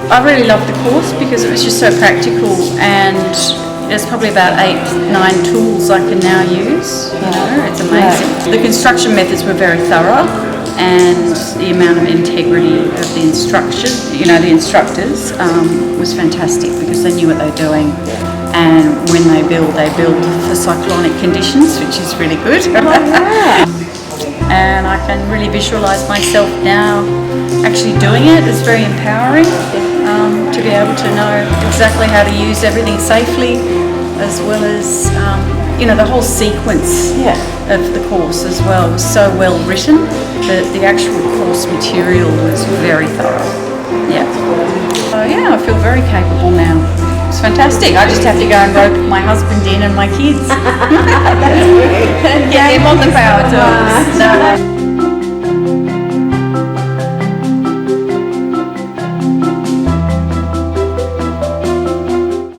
I really loved the course because it was just so practical, and there's probably about 8-9 tools I can now use. You know, it's amazing. The construction methods were very thorough, and the amount of integrity of the the instructors was fantastic because they knew what they were doing. And when they build for cyclonic conditions, which is really good. And I can really visualise myself now actually doing it. It's very empowering to be able to know exactly how to use everything safely, as well as the whole sequence of the course as well was so well written that the actual course material was very thorough. Yeah. So I feel very capable now. It's fantastic. I just have to go and rope my husband in and my kids. And get them on the power tools. So,